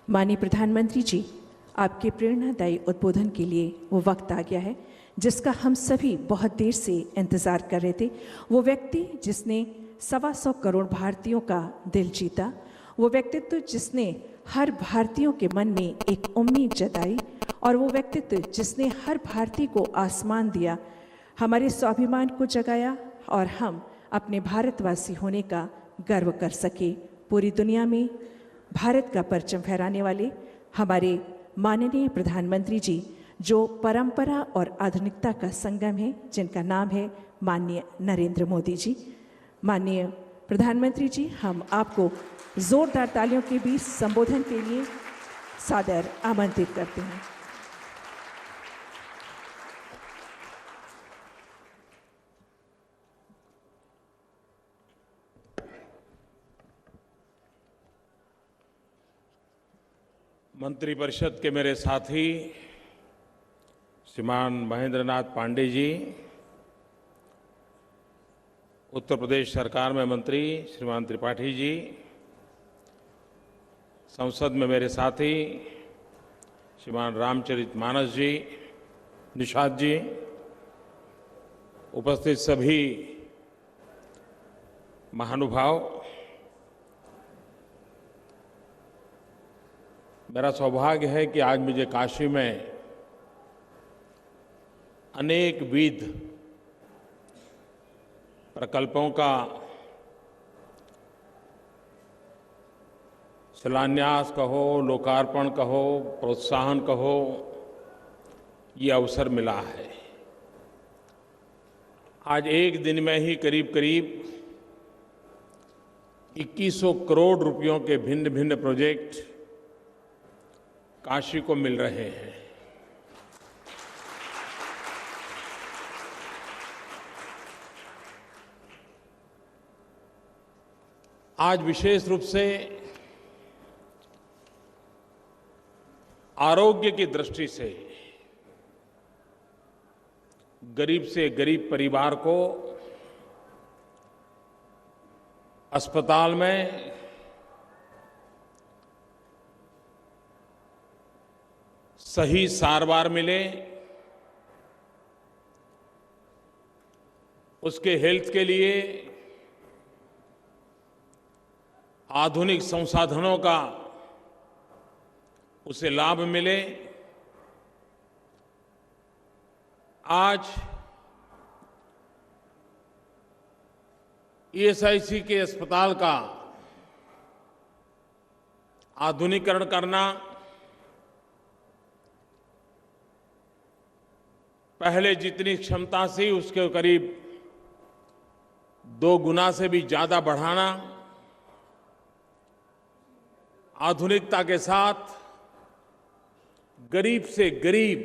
माननीय प्रधानमंत्री जी, आपके प्रेरणादायी उद्बोधन के लिए वो वक्त आ गया है जिसका हम सभी बहुत देर से इंतज़ार कर रहे थे। वो व्यक्ति जिसने 125 करोड़ भारतीयों का दिल जीता, वो व्यक्तित्व जिसने हर भारतीयों के मन में एक उम्मीद जताई, और वो व्यक्तित्व जिसने हर भारतीय को आसमान दिया, हमारे स्वाभिमान को जगाया और हम अपने भारतवासी होने का गर्व कर सके। पूरी दुनिया में भारत का परचम फहराने वाले हमारे माननीय प्रधानमंत्री जी, जो परंपरा और आधुनिकता का संगम है, जिनका नाम है माननीय नरेंद्र मोदी जी। माननीय प्रधानमंत्री जी, हम आपको जोरदार तालियों के बीच संबोधन के लिए सादर आमंत्रित करते हैं। मंत्रिपरिषद के मेरे साथी श्रीमान महेंद्र नाथ पांडे जी, उत्तर प्रदेश सरकार में मंत्री श्रीमान त्रिपाठी जी, संसद में मेरे साथी श्रीमान रामचरितमानस जी, निषाद जी, उपस्थित सभी महानुभाव, मेरा सौभाग्य है कि आज मुझे काशी में अनेक विध प्रकल्पों का शिलान्यास कहो, लोकार्पण कहो, प्रोत्साहन कहो, ये अवसर मिला है। आज एक दिन में ही करीब करीब 2100 करोड़ रुपयों के भिन्न भिन्न प्रोजेक्ट काशी को मिल रहे हैं। आज विशेष रूप से आरोग्य की दृष्टि से गरीब से गरीब परिवार को अस्पताल में सही सारवार मिले, उसके हेल्थ के लिए आधुनिक संसाधनों का उसे लाभ मिले। आज ईएसआईसी के अस्पताल का आधुनिकीकरण करना, पहले जितनी क्षमता थी उसके करीब 2 गुना से भी ज्यादा बढ़ाना, आधुनिकता के साथ गरीब से गरीब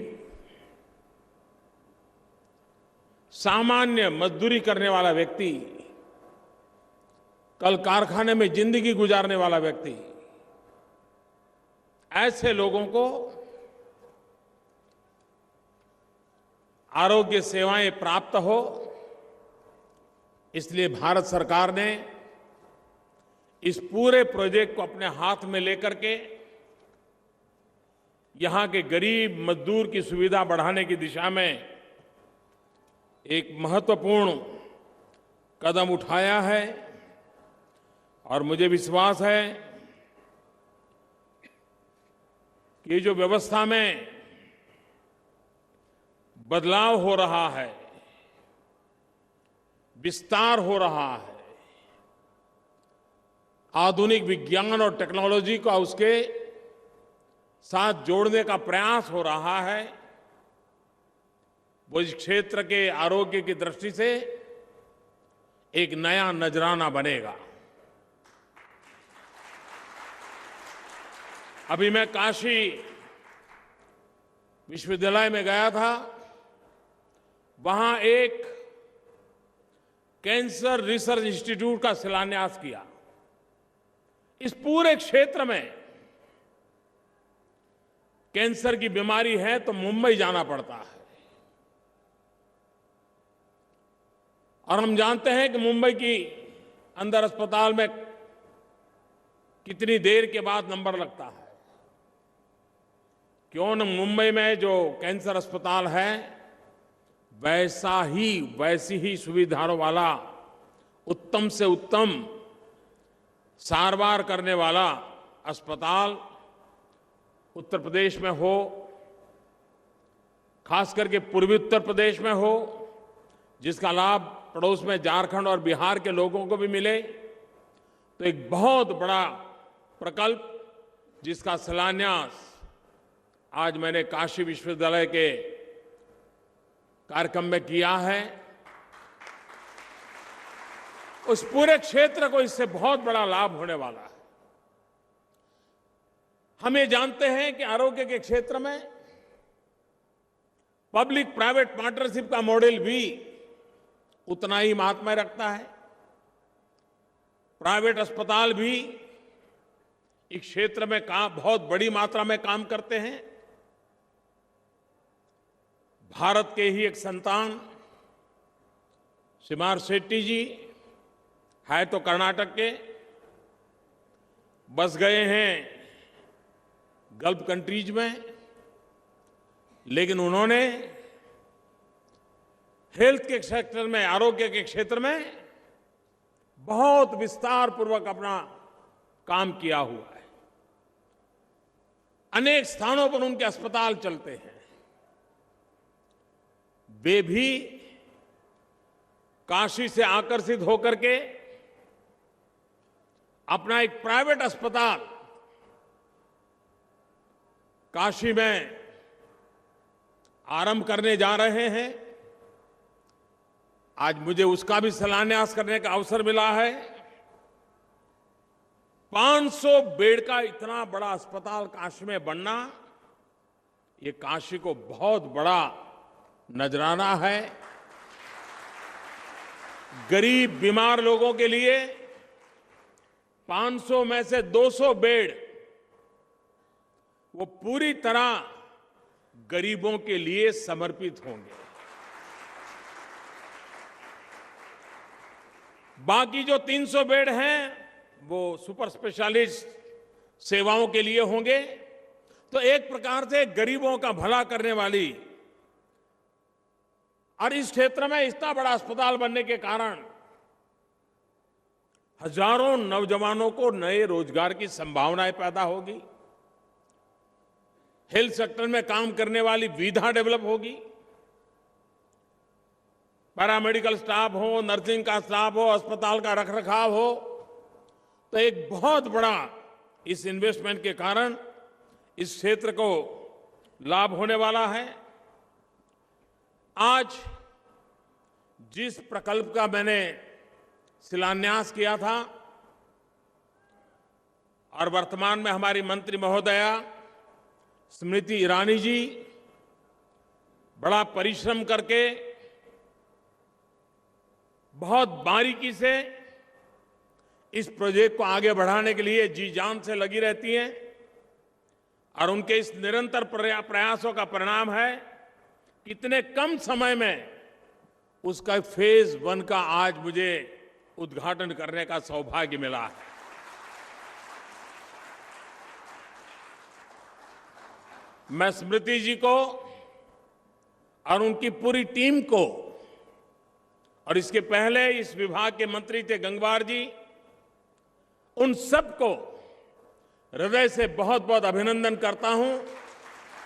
सामान्य मजदूरी करने वाला व्यक्ति, कल कारखाने में जिंदगी गुजारने वाला व्यक्ति, ऐसे लोगों को आरोग्य सेवाएं प्राप्त हो, इसलिए भारत सरकार ने इस पूरे प्रोजेक्ट को अपने हाथ में लेकर के यहां के गरीब मजदूर की सुविधा बढ़ाने की दिशा में एक महत्वपूर्ण कदम उठाया है। और मुझे विश्वास है कि जो व्यवस्था में बदलाव हो रहा है, विस्तार हो रहा है, आधुनिक विज्ञान और टेक्नोलॉजी को उसके साथ जोड़ने का प्रयास हो रहा है, वो इस क्षेत्र के आरोग्य की दृष्टि से एक नया नजराना बनेगा। अभी मैं काशी विश्वविद्यालय में गया था, वहां एक कैंसर रिसर्च इंस्टीट्यूट का शिलान्यास किया। इस पूरे क्षेत्र में कैंसर की बीमारी है तो मुंबई जाना पड़ता है, और हम जानते हैं कि मुंबई की अंदर अस्पताल में कितनी देर के बाद नंबर लगता है। क्यों न मुंबई में जो कैंसर अस्पताल है वैसी ही सुविधाओं वाला उत्तम से उत्तम सारवार करने वाला अस्पताल उत्तर प्रदेश में हो, खास करके पूर्वी उत्तर प्रदेश में हो, जिसका लाभ पड़ोस में झारखंड और बिहार के लोगों को भी मिले। तो एक बहुत बड़ा प्रकल्प जिसका शिलान्यास आज मैंने काशी विश्वविद्यालय के कार्यक्रम में किया है, उस पूरे क्षेत्र को इससे बहुत बड़ा लाभ होने वाला है। हम ये जानते हैं कि आरोग्य के क्षेत्र में पब्लिक प्राइवेट पार्टनरशिप का मॉडल भी उतना ही महात्म्य रखता है। प्राइवेट अस्पताल भी इस क्षेत्र में बहुत बड़ी मात्रा में काम करते हैं। भारत के ही एक संतान श्रीमान शेट्टी जी है तो कर्नाटक के, बस गए हैं गल्फ कंट्रीज में, लेकिन उन्होंने हेल्थ के सेक्टर में, आरोग्य के क्षेत्र में बहुत विस्तार पूर्वक अपना काम किया हुआ है। अनेक स्थानों पर उनके अस्पताल चलते हैं। वे भी काशी से आकर्षित होकर के अपना एक प्राइवेट अस्पताल काशी में आरंभ करने जा रहे हैं। आज मुझे उसका भी शिलान्यास करने का अवसर मिला है। 500 बेड का इतना बड़ा अस्पताल काशी में बनना, ये काशी को बहुत बड़ा नजराना है। गरीब बीमार लोगों के लिए 500 में से 200 बेड वो पूरी तरह गरीबों के लिए समर्पित होंगे। बाकी जो 300 बेड हैं वो सुपर स्पेशलिस्ट सेवाओं के लिए होंगे। तो एक प्रकार से गरीबों का भला करने वाली, और इस क्षेत्र में इतना बड़ा अस्पताल बनने के कारण हजारों नौजवानों को नए रोजगार की संभावनाएं पैदा होगी। हेल्थ सेक्टर में काम करने वाली विधा डेवलप होगी। पैरामेडिकल स्टाफ हो, नर्सिंग का स्टाफ हो, अस्पताल का रखरखाव हो, तो एक बहुत बड़ा इस इन्वेस्टमेंट के कारण इस क्षेत्र को लाभ होने वाला है। आज जिस प्रकल्प का मैंने शिलान्यास किया था और वर्तमान में हमारी मंत्री महोदया स्मृति ईरानी जी बड़ा परिश्रम करके बहुत बारीकी से इस प्रोजेक्ट को आगे बढ़ाने के लिए जी जान से लगी रहती हैं, और उनके इस निरंतर प्रयासों का परिणाम है कितने कम समय में उसका फेज 1 का आज मुझे उद्घाटन करने का सौभाग्य मिला है। मैं स्मृति जी को और उनकी पूरी टीम को, और इसके पहले इस विभाग के मंत्री थे गंगवार जी, उन सबको हृदय से बहुत बहुत अभिनंदन करता हूं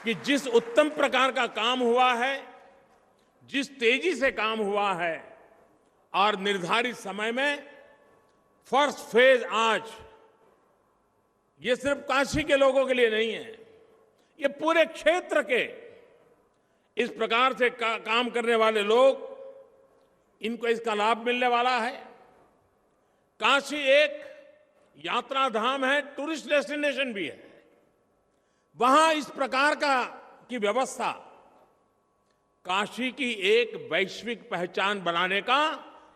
कि जिस उत्तम प्रकार का काम हुआ है, जिस तेजी से काम हुआ है, और निर्धारित समय में फर्स्ट फेज आज ये सिर्फ काशी के लोगों के लिए नहीं है, ये पूरे क्षेत्र के इस प्रकार से काम करने वाले लोग, इनको इसका लाभ मिलने वाला है। काशी एक यात्रा धाम है, टूरिस्ट डेस्टिनेशन भी है। वहां इस प्रकार की व्यवस्था काशी की एक वैश्विक पहचान बनाने का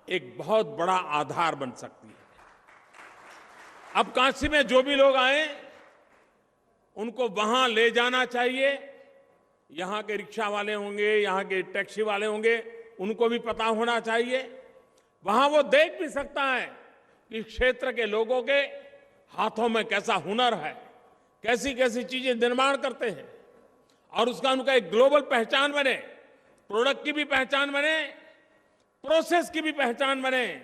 एक बहुत बड़ा आधार बन सकती है। अब काशी में जो भी लोग आए उनको वहां ले जाना चाहिए। यहां के रिक्शा वाले होंगे, यहां के टैक्सी वाले होंगे, उनको भी पता होना चाहिए। वहां वो देख भी सकता है कि क्षेत्र के लोगों के हाथों में कैसा हुनर है, कैसी कैसी चीजें निर्माण करते हैं। और उसका उनका एक ग्लोबल पहचान बने, प्रोडक्ट की भी पहचान बने, प्रोसेस की भी पहचान बने,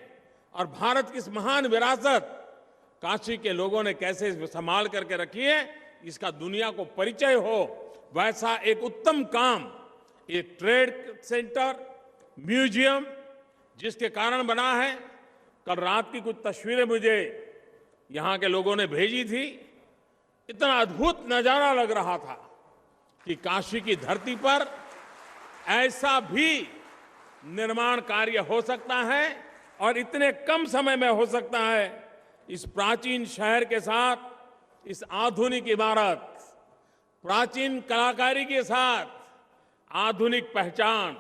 और भारत की इस महान विरासत काशी के लोगों ने कैसे संभाल करके रखी है इसका दुनिया को परिचय हो, वैसा एक उत्तम काम ये ट्रेड सेंटर, म्यूजियम जिसके कारण बना है। कल रात की कुछ तस्वीरें मुझे यहां के लोगों ने भेजी थी, इतना अद्भुत नजारा लग रहा था कि काशी की धरती पर ऐसा भी निर्माण कार्य हो सकता है और इतने कम समय में हो सकता है। इस प्राचीन शहर के साथ इस आधुनिक इमारत, प्राचीन कलाकारी के साथ आधुनिक पहचान,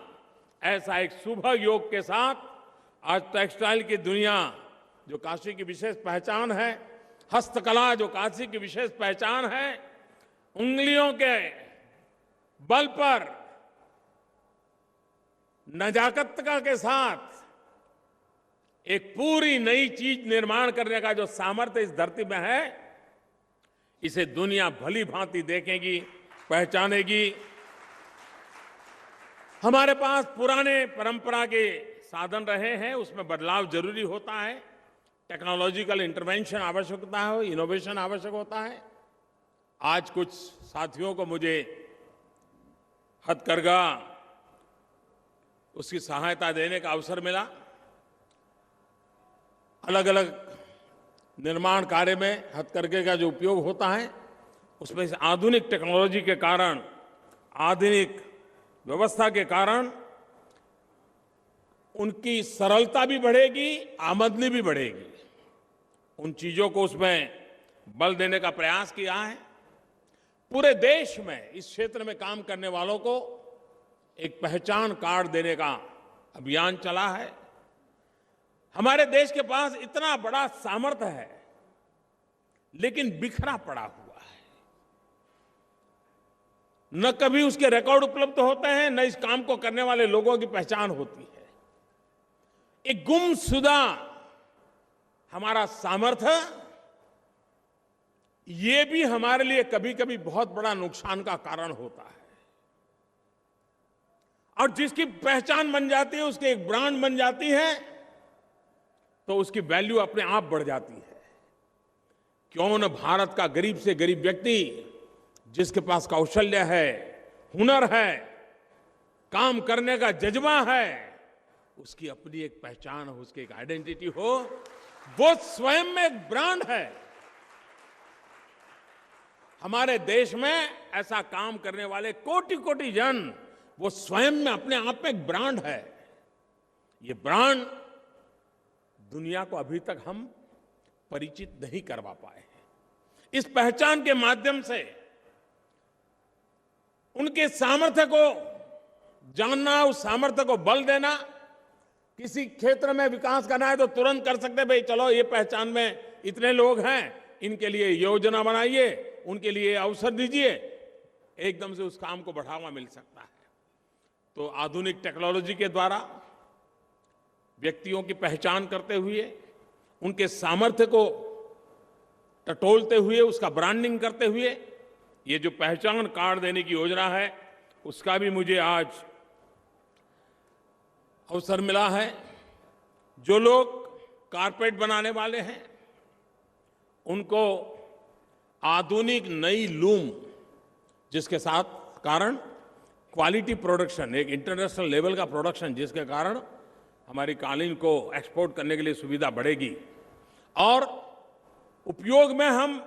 ऐसा एक शुभ योग के साथ आज टेक्सटाइल की दुनिया जो काशी की विशेष पहचान है, हस्तकला जो काशी की विशेष पहचान है, उंगलियों के बल पर नजाकत के साथ एक पूरी नई चीज निर्माण करने का जो सामर्थ्य इस धरती में है, इसे दुनिया भली भांति देखेगी, पहचानेगी। हमारे पास पुराने परंपरा के साधन रहे हैं, उसमें बदलाव जरूरी होता है, टेक्नोलॉजिकल इंटरवेंशन आवश्यक होता है, इनोवेशन आवश्यक होता है। आज कुछ साथियों को मुझे हथकरघा उसकी सहायता देने का अवसर मिला। अलग अलग निर्माण कार्य में हथकरघे का जो उपयोग होता है उसमें इस आधुनिक टेक्नोलॉजी के कारण, आधुनिक व्यवस्था के कारण उनकी सरलता भी बढ़ेगी, आमदनी भी बढ़ेगी। उन चीजों को उसमें बल देने का प्रयास किया है। पूरे देश में इस क्षेत्र में काम करने वालों को एक पहचान कार्ड देने का अभियान चला है। हमारे देश के पास इतना बड़ा सामर्थ्य है, लेकिन बिखरा पड़ा हुआ है। न कभी उसके रिकॉर्ड उपलब्ध होते हैं, न इस काम को करने वाले लोगों की पहचान होती है। एक गुमशुदा हमारा सामर्थ्य, ये भी हमारे लिए कभी कभी बहुत बड़ा नुकसान का कारण होता है। और जिसकी पहचान बन जाती है, उसकी एक ब्रांड बन जाती है, तो उसकी वैल्यू अपने आप बढ़ जाती है। क्यों न भारत का गरीब से गरीब व्यक्ति जिसके पास कौशल्य है, हुनर है, काम करने का जज्बा है, उसकी अपनी एक पहचान हो, उसकी एक आइडेंटिटी हो, वो स्वयं में एक ब्रांड है। हमारे देश में ऐसा काम करने वाले कोटि कोटि जन, वो स्वयं में अपने आप में एक ब्रांड है। ये ब्रांड दुनिया को अभी तक हम परिचित नहीं करवा पाए हैं। इस पहचान के माध्यम से उनके सामर्थ्य को जानना, उस सामर्थ्य को बल देना, किसी क्षेत्र में विकास करना है तो तुरंत कर सकते, भाई चलो ये पहचान में इतने लोग हैं, इनके लिए योजना बनाइए, उनके लिए अवसर दीजिए, एकदम से उस काम को बढ़ावा मिल सकता है। तो आधुनिक टेक्नोलॉजी के द्वारा व्यक्तियों की पहचान करते हुए, उनके सामर्थ्य को टटोलते हुए, उसका ब्रांडिंग करते हुए, ये जो पहचान कार्ड देने की योजना है, उसका भी मुझे आज अवसर मिला है। जो लोग कारपेट बनाने वाले हैं, उनको आधुनिक नई लूम, जिसके साथ कारण क्वालिटी प्रोडक्शन, एक इंटरनेशनल लेवल का प्रोडक्शन, जिसके कारण हमारी कालीन को एक्सपोर्ट करने के लिए सुविधा बढ़ेगी और उपयोग में हम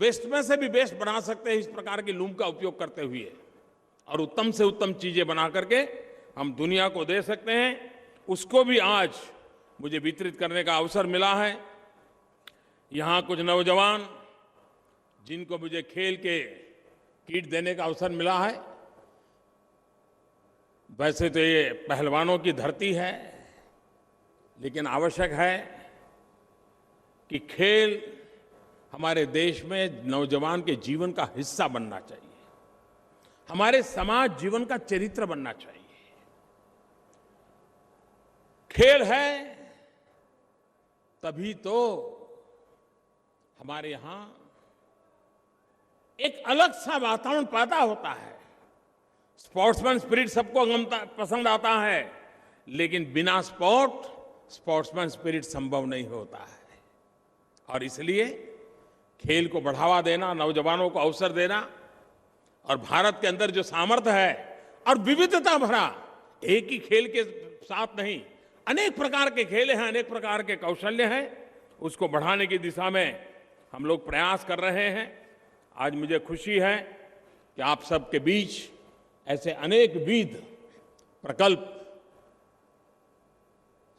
वेस्ट में से भी बेस्ट बना सकते हैं इस प्रकार की लूम का उपयोग करते हुए, और उत्तम से उत्तम चीजें बना करके हम दुनिया को दे सकते हैं। उसको भी आज मुझे वितरित करने का अवसर मिला है। यहां कुछ नौजवान जिनको मुझे खेल के किट देने का अवसर मिला है। वैसे तो ये पहलवानों की धरती है, लेकिन आवश्यक है कि खेल हमारे देश में नौजवान के जीवन का हिस्सा बनना चाहिए, हमारे समाज जीवन का चरित्र बनना चाहिए। खेल है तभी तो हमारे यहां एक अलग सा वातावरण पैदा होता है। स्पोर्ट्समैन स्पिरिट सबको पसंद आता है, लेकिन बिना स्पोर्ट्समैन स्पिरिट संभव नहीं होता है। और इसलिए खेल को बढ़ावा देना, नौजवानों को अवसर देना और भारत के अंदर जो सामर्थ्य है और विविधता भरा, एक ही खेल के साथ नहीं, अनेक प्रकार के खेल हैं, अनेक प्रकार के कौशल्य हैं, उसको बढ़ाने की दिशा में हम लोग प्रयास कर रहे हैं। आज मुझे खुशी है कि आप सबके बीच ऐसे अनेक विध प्रकल्प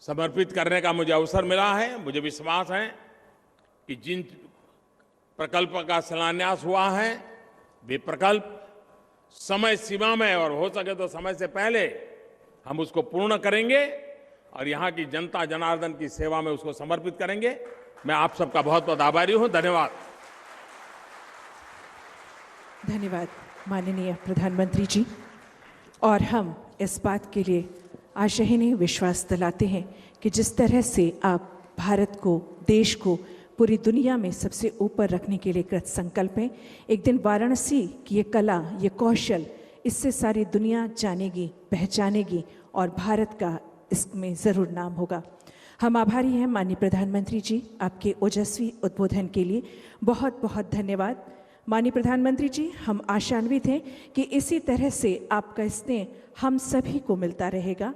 समर्पित करने का मुझे अवसर मिला है। मुझे विश्वास है कि जिन प्रकल्प का शिलान्यास हुआ है, वे प्रकल्प समय सीमा में और हो सके तो समय से पहले हम उसको पूर्ण करेंगे और यहाँ की जनता जनार्दन की सेवा में उसको समर्पित करेंगे। मैं आप सबका बहुत बहुत आभारी हूँ। धन्यवाद। धन्यवाद माननीय प्रधानमंत्री जी। और हम इस बात के लिए आशा नहीं विश्वास दिलाते हैं कि जिस तरह से आप भारत को, देश को पूरी दुनिया में सबसे ऊपर रखने के लिए कृत संकल्प हैं। एक दिन वाराणसी की ये कला, ये कौशल, इससे सारी दुनिया जानेगी, पहचानेगी और भारत का इसमें ज़रूर नाम होगा। हम आभारी हैं माननीय प्रधानमंत्री जी, आपके ओजस्वी उद्बोधन के लिए बहुत बहुत धन्यवाद। माननीय प्रधानमंत्री जी, हम आशान्वित हैं कि इसी तरह से आपका स्नेह हम सभी को मिलता रहेगा।